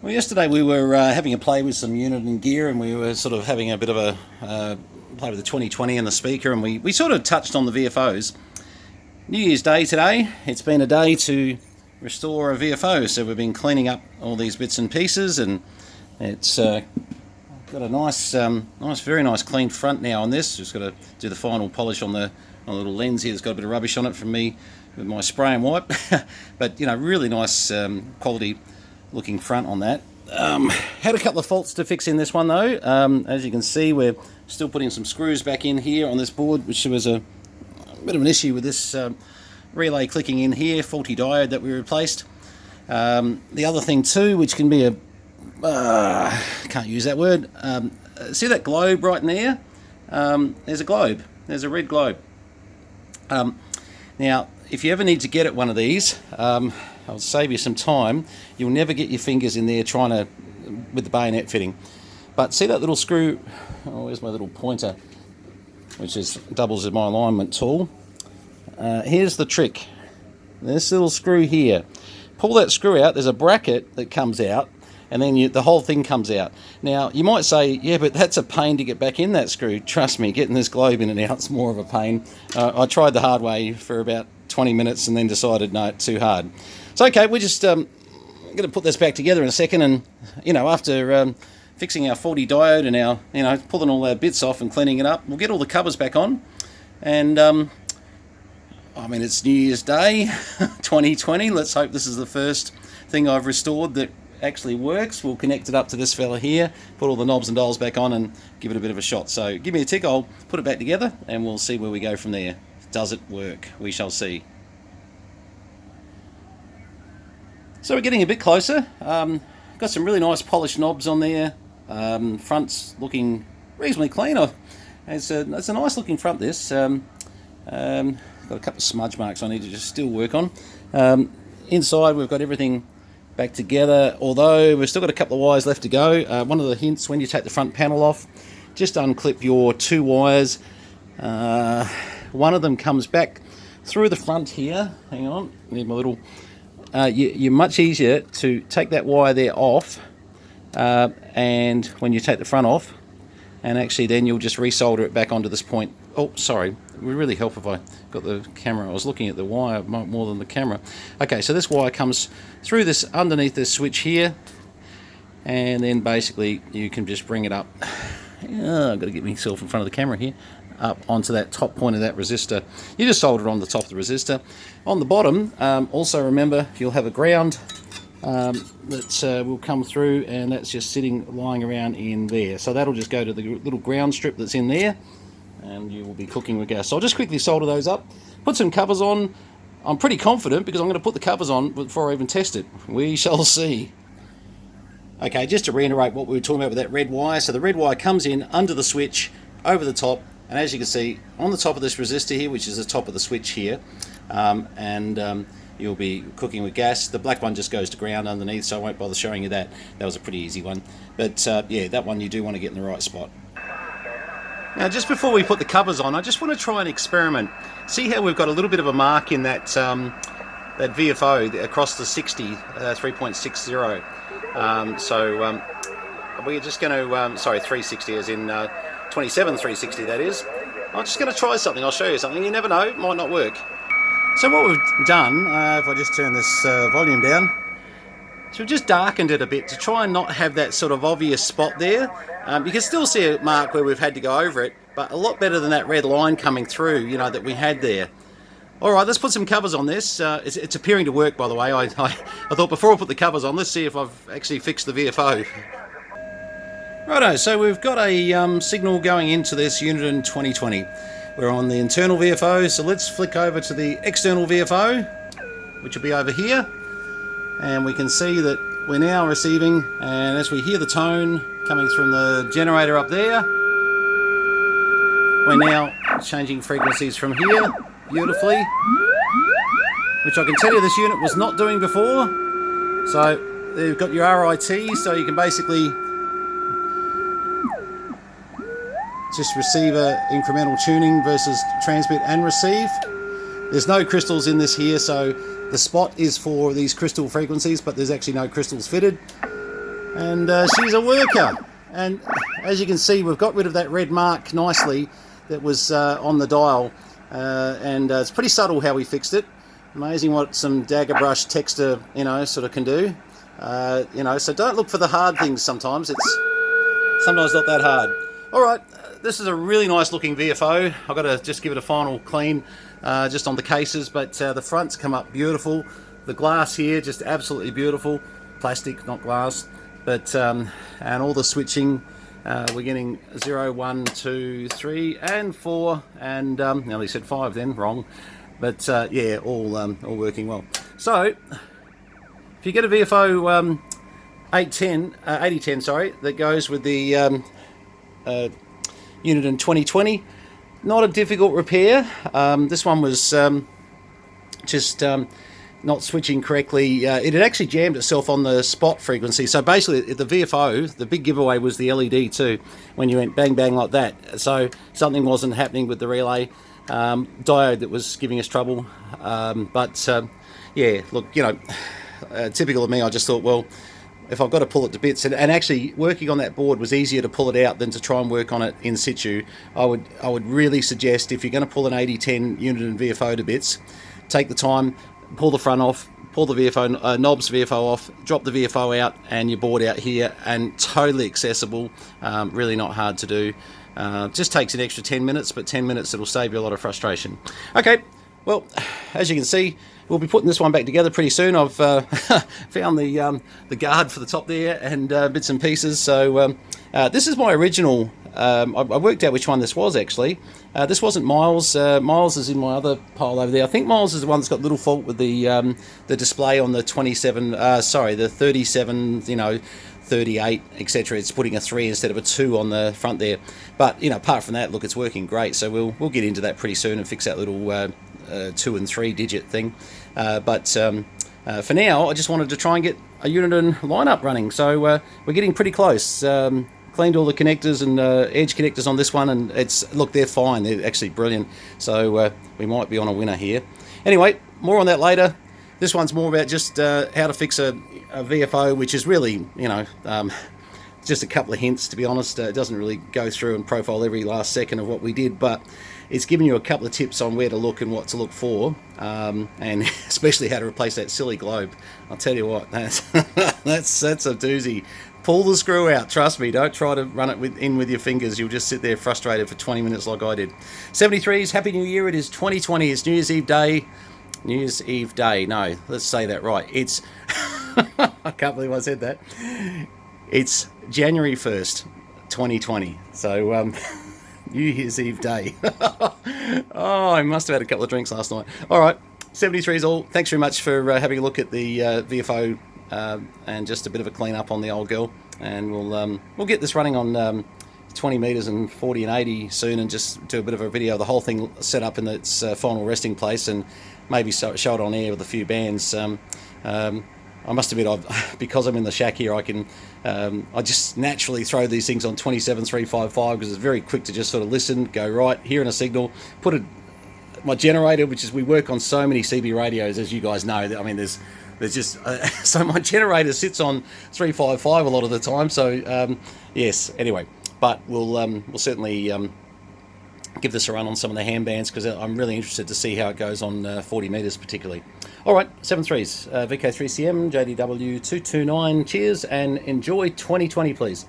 Well, yesterday we were having a play with some Uniden gear, and we were sort of having a bit of a play with the 2020 and the speaker, and we sort of touched on the VFOs. New Year's Day today, it's been a day to restore a VFO, so we've been cleaning up all these bits and pieces, and it's got a very nice clean front now on this. Just got to do the final polish on the little lens here. It's got a bit of rubbish on it from me with my spray and wipe, but you know, really nice quality looking front on that. Had a couple of faults to fix in this one though. As you can see, we're still putting some screws back in here on this board, which was a bit of an issue with this relay clicking in here, faulty diode that we replaced. The other thing too, which can be a can't use that word, see that globe right in there? There's a globe, there's a red globe. Now if you ever need to get at one of these, I'll save you some time. You'll never get your fingers in there trying to with the bayonet fitting. But see that little screw? Oh, where's my little pointer, which doubles as my alignment tool. Here's the trick. This little screw here. Pull that screw out. There's a bracket that comes out, and then the whole thing comes out. Now you might say, yeah, but that's a pain to get back in that screw. Trust me, getting this globe in and out is more of a pain. I tried the hard way for about 20 minutes and then decided no, it's too hard. So okay, we're just going to put this back together in a second, and you know, after fixing our faulty diode and our, you know, pulling all our bits off and cleaning it up, we'll get all the covers back on. And I mean, it's New Year's Day 2020. Let's hope this is the first thing I've restored that actually works. We'll connect it up to this fella here, put all the knobs and dials back on, and give it a bit of a shot. So give me a tick, I'll put it back together and we'll see where we go from there. Does it work? We shall see. So we're getting a bit closer. Got some really nice polished knobs on there. Front's looking reasonably clean. It's a nice looking front, this. Got a couple of smudge marks I need to just still work on. Inside we've got everything back together, although we've still got a couple of wires left to go. One of the hints when you take the front panel off, just unclip your two wires. One of them comes back through the front here. Hang on, need my little... you're much easier to take that wire there off, and when you take the front off, and actually then you'll just resolder it back onto this point. Oh, sorry, it would really help if I got the camera. I was looking at the wire more than the camera. Okay, so this wire comes through this, underneath this switch here, and then basically you can just bring it up. I've got to get myself in front of the camera here. Up onto that top point of that resistor. You just solder it on the top of the resistor. On the bottom, also remember, you'll have a ground that will come through, and that's just lying around in there. So that'll just go to the little ground strip that's in there, and you will be cooking with gas. So I'll just quickly solder those up, put some covers on. I'm pretty confident because I'm going to put the covers on before I even test it. We shall see. Okay, just to reiterate what we were talking about with that red wire. So the red wire comes in under the switch, over the top, and as you can see, on the top of this resistor here, which is the top of the switch here, you'll be cooking with gas. The black one just goes to ground underneath, so I won't bother showing you that. That was a pretty easy one. But yeah, that one you do want to get in the right spot. Now, just before we put the covers on, I just want to try and experiment. See how we've got a little bit of a mark in that that VFO across the 60, 3.60. So we're just going to, sorry, 360 as in 27 360 that is. I'm just going to try something. I'll show you something. You never know, it might not work. So what we've done, if I just turn this volume down, so we've just darkened it a bit to try and not have that sort of obvious spot there. You can still see a mark where we've had to go over it, but a lot better than that red line coming through, you know, that we had there. Alright, let's put some covers on this. It's appearing to work, by the way. I thought before I put the covers on, let's see if I've actually fixed the VFO. Righto, so we've got a signal going into this Uniden 2020. We're on the internal VFO, so let's flick over to the external VFO, which will be over here, and we can see that we're now receiving, and as we hear the tone coming from the generator up there, we're now changing frequencies from here beautifully, which I can tell you this unit was not doing before. So you've got your RIT, so you can basically just receive incremental tuning versus transmit and receive. There's no crystals in this here, so the spot is for these crystal frequencies, but there's actually no crystals fitted. and she's a worker. And as you can see, we've got rid of that red mark nicely that was on the dial, and it's pretty subtle how we fixed it. Amazing what some dagger brush texture, sort of can do. So don't look for the hard things sometimes. It's sometimes not that hard. All right, this is a really nice looking VFO. I've got to just give it a final clean just on the cases, but the fronts come up beautiful. The glass here, just absolutely beautiful. Plastic, not glass. But and all the switching, we're getting 0, 1, 2, 3, and 4, and nearly said 5 then, wrong. But yeah, all working well. So if you get a VFO 8010, sorry, that goes with the Uniden 2020, not a difficult repair. This one was just not switching correctly. It had actually jammed itself on the spot frequency. So basically the VFO, the big giveaway was the LED too, when you went bang bang like that. So something wasn't happening with the relay diode that was giving us trouble. Yeah, look, typical of me, I just thought, well, if I've got to pull it to bits, and actually working on that board was easier to pull it out than to try and work on it in situ. I would really suggest, if you're going to pull an 8010 Uniden VFO to bits, take the time, pull the front off, pull the VFO knobs VFO off, drop the VFO out and your board out here, and totally accessible, really not hard to do. Just takes an extra 10 minutes, but 10 minutes it'll save you a lot of frustration. Okay, well, as you can see, we'll be putting this one back together pretty soon. I've found the guard for the top there and bits and pieces. So this is my original. I worked out which one this was actually. This wasn't Miles. Miles is in my other pile over there. I think Miles is the one that's got a little fault with the display on the 27. The 37. 38, etc. It's putting a 3 instead of a 2 on the front there. But apart from that, look, it's working great. So we'll get into that pretty soon and fix that little 2 and 3 digit thing. But for now, I just wanted to try and get a Uniden lineup running. So we're getting pretty close. Cleaned all the connectors and edge connectors on this one, and they're fine. They're actually brilliant. So we might be on a winner here. Anyway, more on that later. This one's more about just how to fix a VFO, which is really, just a couple of hints, to be honest. It doesn't really go through and profile every last second of what we did, but it's giving you a couple of tips on where to look and what to look for, and especially how to replace that silly globe. I'll tell you what, that's a doozy. Pull the screw out, trust me. Don't try to run it in with your fingers. You'll just sit there frustrated for 20 minutes like I did. 73s, Happy New Year. It is 2020. It's New Year's Eve Day. New Year's Eve Day. No, let's say that right. It's... I can't believe I said that. It's January 1st, 2020. So, New Year's Eve Day. Oh, I must have had a couple of drinks last night. All right, 73s all. Thanks very much for having a look at the VFO and just a bit of a clean up on the old girl. And we'll get this running on 20 meters and 40 and 80 soon, and just do a bit of a video of the whole thing set up in its final resting place, and maybe show it on air with a few bands. I must admit, because I'm in the shack here, I just naturally throw these things on 27.355 because it's very quick to just sort of listen, go right, hearing a signal, my generator, which is, we work on so many CB radios, as you guys know. I mean, there's just so my generator sits on 355 a lot of the time. So yes, anyway, but we'll certainly give this a run on some of the ham bands, because I'm really interested to see how it goes on 40 meters particularly. All right, 73s, VK3CM, JDW229, cheers, and enjoy 2020, please.